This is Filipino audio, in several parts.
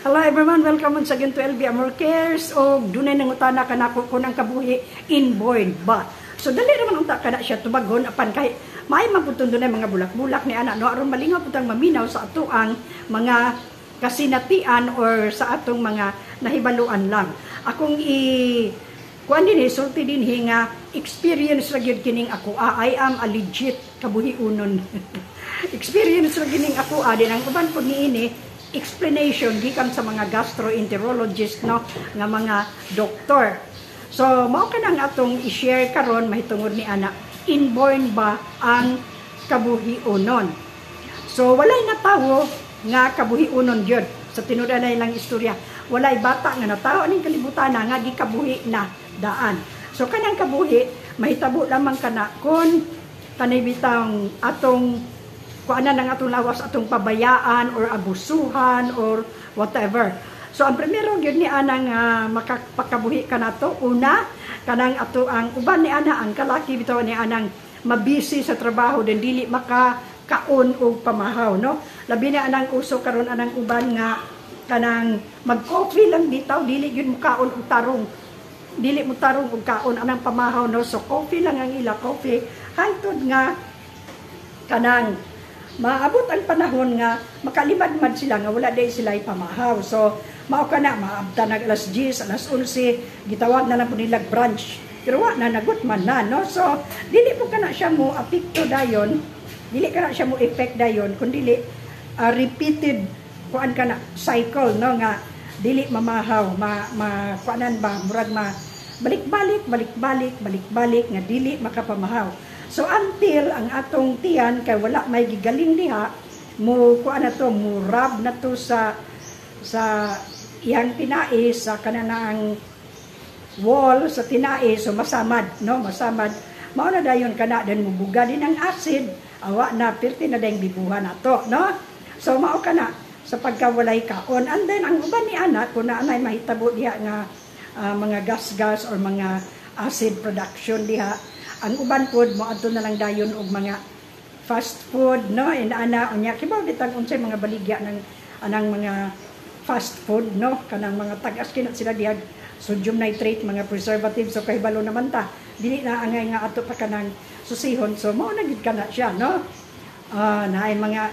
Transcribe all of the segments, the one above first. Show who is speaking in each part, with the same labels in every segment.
Speaker 1: Hello everyone, welcome once again to LB Amor Cares. O dunay nangutana ka na kung ang kabuhi inborn ba. So dali naman unta ka na siya tubagon apan kay may magputun dunay mga bulak-bulak ni ana no aron malingaw putang maminaw sa ato ang mga kasinatian or sa atong mga nahibaluan lang. Akong kuan din sulti din nga experience ra gyud kining ako. I am a legit kabuhi unon. Experience ra gining ako din ang uban pud niini explanation gikan sa mga gastroenterologist no nga mga doktor. So mao ka nang atong i-share karon mahitungod ni ana inborn ba ang kabuhiunon. So walay natawo nga kabuhiunon gyud sa tinuod na ilang istorya. Walay bata nga natawo ning kalibutan nga gikabuhi na daan. So kanang kabuhi mahitabo lamang kana kun kanay bitang atong kuanan ang atong lawas atong pabayaan or abusuhan or whatever. So ang primero gyud ni anang makapakabuhi kanato una kanang ato ang uban ni ana ang kalaki bitaw ni anang mabisi sa trabaho den dili makakaon og pamahaw no. Labi na anang uso karon anang uban nga kanang mag-coffee lang bitaw dili gyud mukaon og tarong. Dili mo tarong og kaon anang pamahaw no. So coffee lang ang ila coffee hangtod nga kanang maabot ang panahon nga makalimad-mad sila nga wala day sila pamahaw. So mao kana maabta nag alas 10, alas 11 gitawag na lang po nila brunch. Pero wa na nagut man na no. So dili po kana siya mo apekto dayon. Dili kana siya mo effect dayon kun dili repeated kuan kana cycle no nga dili mamahaw kuanan ba murag balik-balik nga dili makapamahaw. So until ang atong tiyan kay wala may gigaling diha mo kuan na to mo rub na to sa iyang tinais sa kanang wall sa tinais so masamad no masamad mao na dayon kana den mo buga din ang acid awa na perti na dayong bibuhan nato no. So mao kana sa pagkawalay kaon and then ang uban ni anak kun naanay mahitabo diha nga mga gas or mga acid production diha. Ang uban pod mo adto na lang dayon og mga fast food no and ana unya kibaw bitang unsay mga baligya ng anang mga fast food no kanang mga tagas kinat sila diha sodium nitrate mga preservatives so kahibalo naman ta dili na angay nga ato pa kanang susihon so mao na gid kana siya no naay mga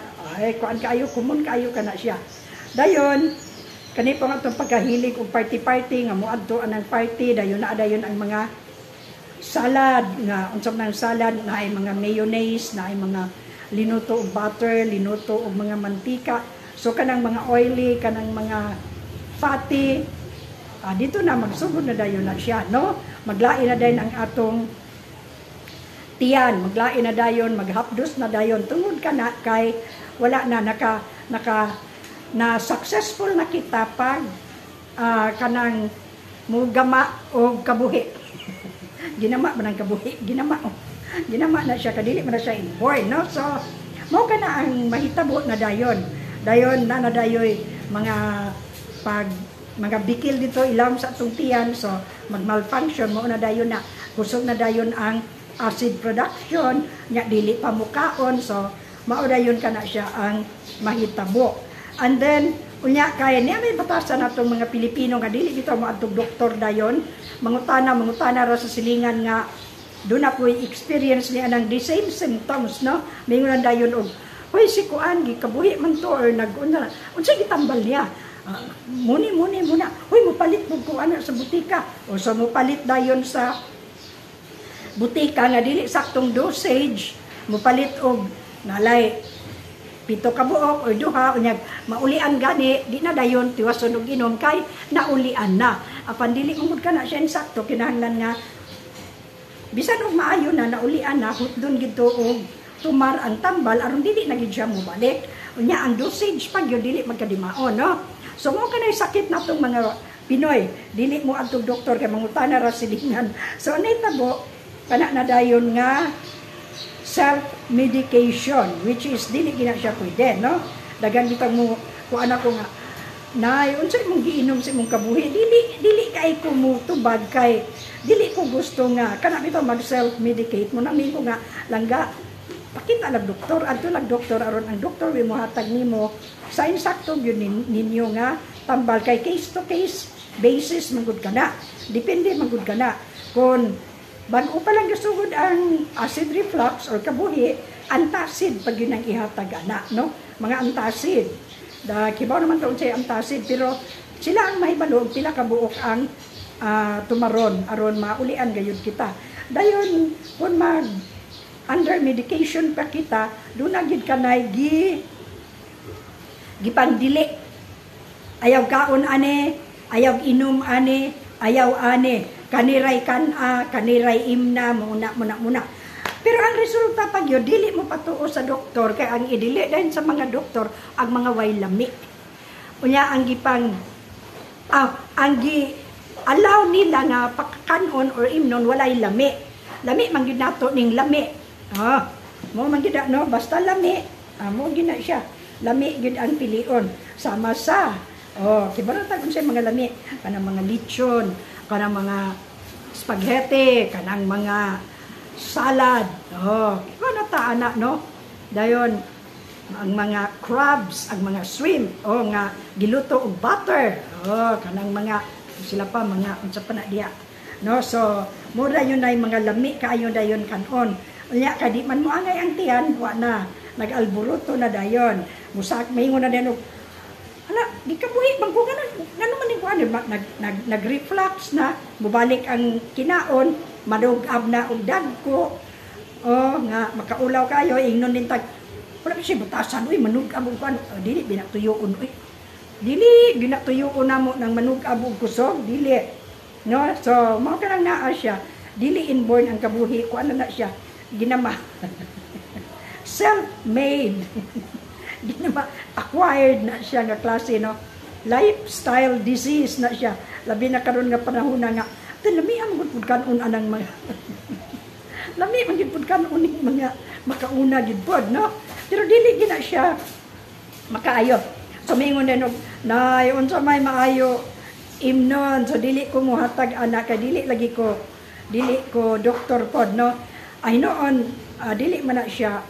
Speaker 1: kuan kaayo common kaayo kana siya dayon kani pa nga pagkahilig og party nga mo adto anang party dayon na dayon ang mga salad nga unsab nang salad na ay mga mayonnaise na ay mga linuto og butter linuto og mga mantika so kanang mga oily kanang mga fatty dito na magsugod na dayon na siya no maglain na dayon ang atong tiyan maglain na dayon maghapdos na dayon tungod kana kay wala na na successful na kita pag kanang mugama og kabuhi ginama man ang kabuhi ginama na siya kadili man na siya inborn no. So mao kana ang mahitabo na dayon na nadayoy mga bikil dito ilam sa atong tiyan so magmalfunction mao na dayon na kusog na dayon ang acid production nya dili pa mukaon so mao dayon kana siya ang mahitabo. And then unya kay niya may batasan natong mga Pilipino nga dili bitaw mo adtong doktor dayon mangutana ra sa silingan nga do na po'y experience niya ng the same symptoms no mingon dayon og hoy si kuan gikabuhi man to or nag-una unsay gitambal niya muni muna hoy mopalit mo kuan sa butika o so mopalit dayon sa butika nga dili saktong dosage mopalit og nalay 7 ka buok o 2 unyag maulian gani di na dayon tiwason og inom kay naulian na apan dili ungod kana siya insakto kinahanglan nga bisan og maayo na naulian na hutdon gidto og tumar ang tambal aron dili na gid siya mobalik unya ang dosage pag yun dili magkadimaon no. So mo kanay sakit natong mga Pinoy dili mo adtong doktor kay mangutana ra silingan so anay tabo kana na dayon nga self-medication, which is dili gina siya pwede, no? Dagan bitang mo, kung anak ko nga, nay, unsay mong giinom sa mong kabuhi, dili kay ko mo tubag kay, dili ko gusto nga, kana bitaw mag-self-medicate mo, namin ko nga, langga, pakita lang doktor, adto lang doktor aron ang doktor wi mohatag nimo sa insakto gyud ninyo nga tambal kay case to case basis magud kana. Depende magud kana kung bago pa lang gasugod ang acid reflux or kabuhi, antacid pag yun ang ihatag ana, no? Mga antacid. Kibaw naman taon siya antacid, pero sila ang mahibalo pila kabuok ang tumaron aron maulian gayud kita. Dayon kung mag under medication pa kita, doon na gid kanay gipandili. Ayaw kaon ane, ayaw inom ane, ayaw ane, kaniray kaniray imna, muna. Pero ang resulta pag yun, dili mo patuo sa doktor, kaya ang idili dahil sa mga doktor, ang mga way lami. Unya, ang allow nila nga pagkanon or imnon, walay lami. Lami, mangyud nato ning lami. Mo mangyud no, basta lami. Mo gina siya. Lami gyud ang pilion. Sama sa, kibarata kung siya mga lami. Kanang mga lechon, kanang mga spaghetti, kanang mga salad. Ano ta anak, no? Dayon, ang mga crabs, ang mga shrimp, nga giluto og butter. Kanang mga, sila pa, mga, unsa pa na diya. No? So, mura yun ay mga lami, kaayo dayon kanon. Unya, kadi man mo angay ang tiyan, wa na, nag-alburuto na dayon. Musak, maingon na din, hala, di ka buhi, bangko ka na, naman yung kuhan, nag-reflux na, mubalik ang kinaon, madugab na og dagko, nga makaulaw kayo, ingnon din tag, wala kasi butasan, manugab og kuhan, dili, binatuyoon, dili, binatuyoon na mo ng manugab og kusog, dili, no, so, mga karang naa siya, dili inborn ang kabuhi, kuhan na siya, ginama, self-made, ginama, acquired na siya nga klase, no, lifestyle disease na siya, labi na karon nga panahon na nga, lami ang magpud kanon anang mga lami ang gipud kanon ning mga makauna gid pod, no? Pero dili gina siya makaayo. So mingon din na unsa may maayo imnon, so dili ko mohatag anak kay dili ko doktor pod, no? Ay noon dili man na siya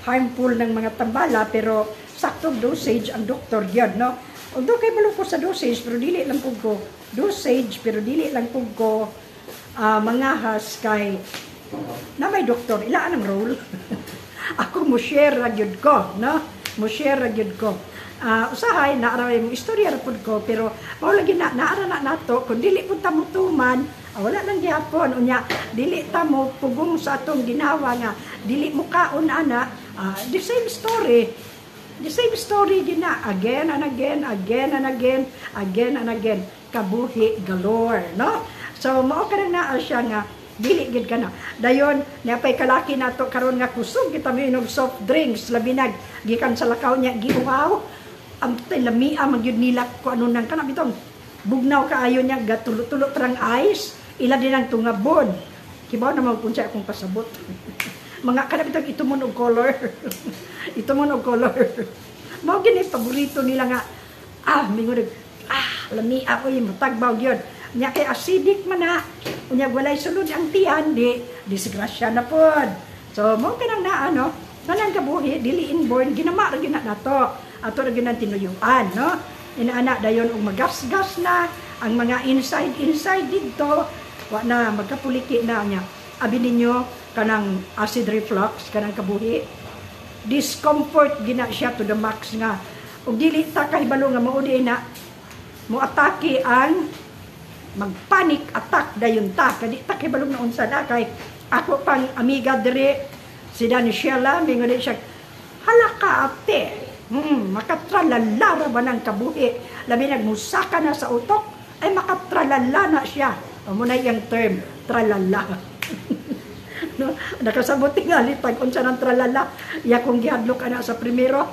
Speaker 1: harmful ng mga tambala pero saktong dosage ang doktor gyud, no? Although kay maluko sa dosage pero dili lang pud ko dosage pero dili lang pud ko mangahas kay na may doktor ilaan ang role. Ako mo share ra gyud ko, no? Mo share ra gyud ko. Usahay naara mo istorya ra pud ko pero mao lagi naara na nato kun dili pud ta mutuman, wala lang gihapon unya dili ta mo pugong sa atong ginawa nga dili mo kaon ana, the same story. The same story din na, again and again, kabuhi galore, no? So, mao ka na siya nga, dili gid ka na. Dayon, napay kalaki na to karon nga kusog, kita mo inog soft drinks, labinag, gikan sa lakaw niya, giuhaw, ang lamia, magyud nila, kung ano nang kanang bitong, bugnaw kaayo niya, gatulo-tulo parang ice, ila din ang tungabon. Kibaw naman kung siya akong pasabot. Mga kanabitang ito mo ng color. Ito mo ng color. Mao gini paborito nila nga. Mingon lami ako yung matagbaw gyud. Nya kay acidic man na. Unya walay sulod ang tiyan di disgrasya na pod. So mao kanang naa no. Kanang kabuhi dili inborn ginama ra gyud nato. Ato ra gyud tinuyuan, no. Inaana dayon og magasgas na ang mga inside didto wa na magkapuliki na nya. Abi ninyo kanang acid reflux, kanang kabuhi, discomfort gina siya to the max nga. Ug dili ta kahibalo nga mao di na mo atake ang mag-panic attack dayon ta. Kadi ta kahibalo na unsa da kay ako pang amiga dire si Daniciela mingon siya halaka ate. Makatralala ba ng kabuhi? Labi nagmusaka na sa utok ay makatralala na siya. Amo na yung term, tralala. No, nakasabot tingali pag unsa nang tralala ya kung gihadlok ana sa primero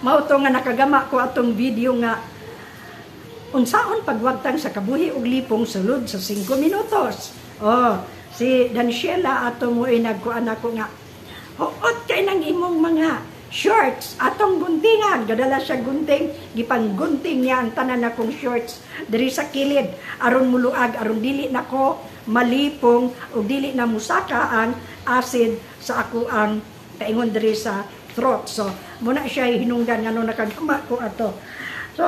Speaker 1: mao to nga nakagama ko atong video nga unsaon pagwagtang sa kabuhi ug lipong sulod sa 5 minutos. Si Daniciela ato mo ay nagkuan ako nga huot kay nang imong mga shorts atong guntingan, gadala siya gunting, gipang gunting niya ang tanan akong shorts diri sa kilid aron muluag, aron dili nako malipong o dili na musaka ang acid sa ako ang kaingon diri sa throat. So muna siya hinungdan ngano nakagama ko ato. So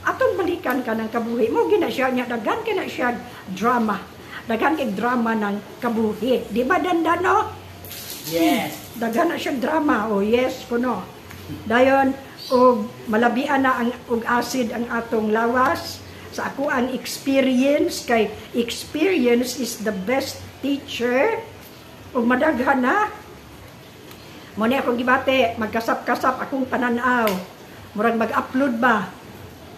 Speaker 1: atong balikan ka ng kabuhi mo gina siya nya daghan kina siya drama, daghan kay drama ng kabuhi, di ba Dandano?
Speaker 2: Yes.
Speaker 1: Daghan na siya drama, o yes kuno. Dayon og malabian na ang og acid ang atong lawas. Sa ako ang experience, kay experience is the best teacher. Og madaghan na. Mo ni akong gibate, magkasap-kasap akong pananaw. Murag mag-upload ba?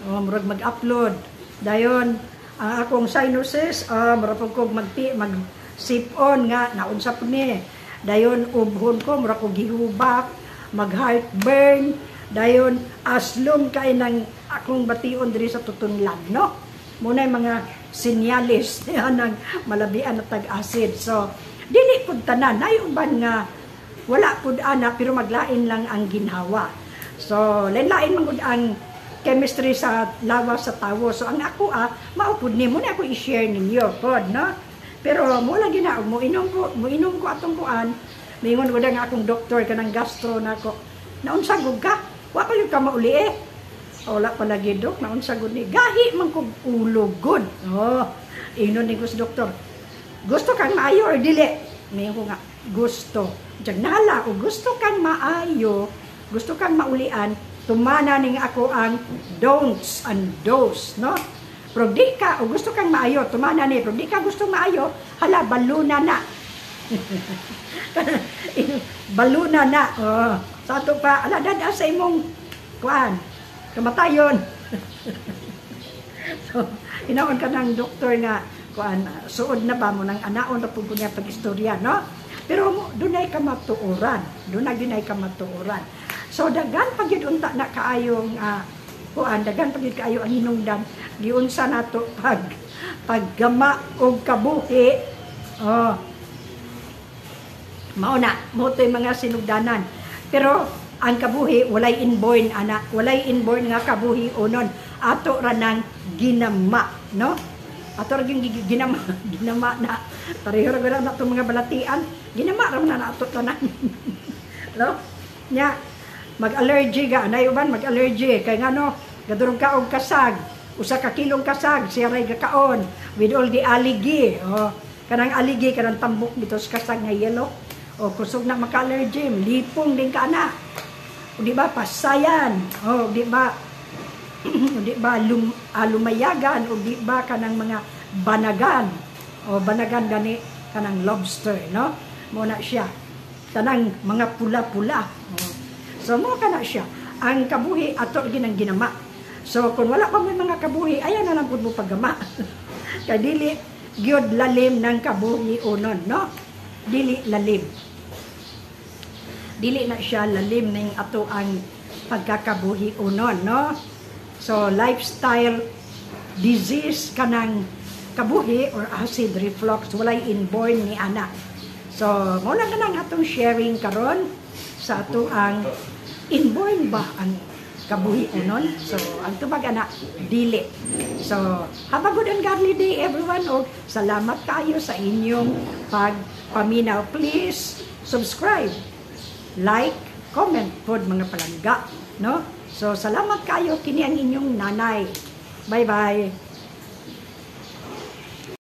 Speaker 1: O murag mag-upload. Dayon ang akong sinuses, murag kog mag-sip-on nga naunsa po ni. Dayon ubhon ko mura ko gihubak, mag heartburn, dayon aslom kay nang akong bation diri sa tutunlan, no? Muna mga sinyalis ng malabian na tag-acid. So dili pud tanan, nay uban nga wala pud ana pero maglain lang ang ginhawa. So lain-lain man gud ang chemistry sa lawas sa tawo. So ang ako mao pud ni mo na ako i-share ninyo pod, no? Pero mo lagi na mo inom ko atong kuan. Mingon ko nga akong doktor kanang gastro nako. Naunsa gud ka? Wa pa yung ka mauli eh. Wala pa lagi dok, naunsa gud ni. Gahi man kog ulo gud. Oh, inon ni sa doktor. Gusto kang maayo or dili? Mingon ko nga gusto. Jag nala o gusto kang maayo, gusto kang maulian, tumana ning ako ang don'ts and do's, no? Pero di ka, o gusto kang maayo, tumana ni, pero di ka gusto maayo, hala, baluna na. Baluna na. Oh, sa ito pa, ala, dada sa imong, kuan, kamatayon. So, inaon ka ng doktor nga, kuan, suod na ba mo, nang anaon na po niya pag-istorya, no? Pero dunay ka matuoran, dunay ka matuoran. So, dagan pag yun unta na kaayong, kuan, dagan pag yun kaayo ang hinungdan, giunsa nato paggama og kabuhi. Oh, mao na mo to'y mga sinugdanan. Pero ang kabuhi walay inborn ana, walay inborn nga kabuhi unon. Ato ra nang ginama, no? Ato ra ginama na pareho ra na itong mga balatian. Ginama ra na ato tanan. No? Nya mag-allergy ga, anay uban mag-allergy kay ngano gadurong ka og kasag. Usa ka kilong kasag, siya ray gakaon with all the algae. Oh, kanang algae, kanang tambok dito sa kasag nga yellow. O kusog na maka-allergy, lipong din ka na. O di ba pasayan? O di ba di ba lumayagan o di ba kanang mga banagan? O banagan gani kanang lobster, no? Muna siya. Kanang mga pula-pula. So mo kana siya. Ang kabuhi ato ginang ginama. So, kung wala pa may mga kabuhi, ayan na lang po mo paggama. Kaya dili, gyud lalim ng kabuhi unon, no? Dili lalim. Dili na siya lalim ng ato ang pagkakabuhi unon, no? So, lifestyle disease kanang kabuhi or acid reflux, walay inborn ni ana. So, mula ka nang atong sharing karon sa ato ang inborn ba ang kabuhi unon. So, ang tubag ana, dili. So, have a good and godly day everyone. O, salamat kayo sa inyong pagpaminaw. Please, subscribe, like, comment pod mga palangga. No? So, salamat kayo. Kini ang inyong nanay. Bye-bye.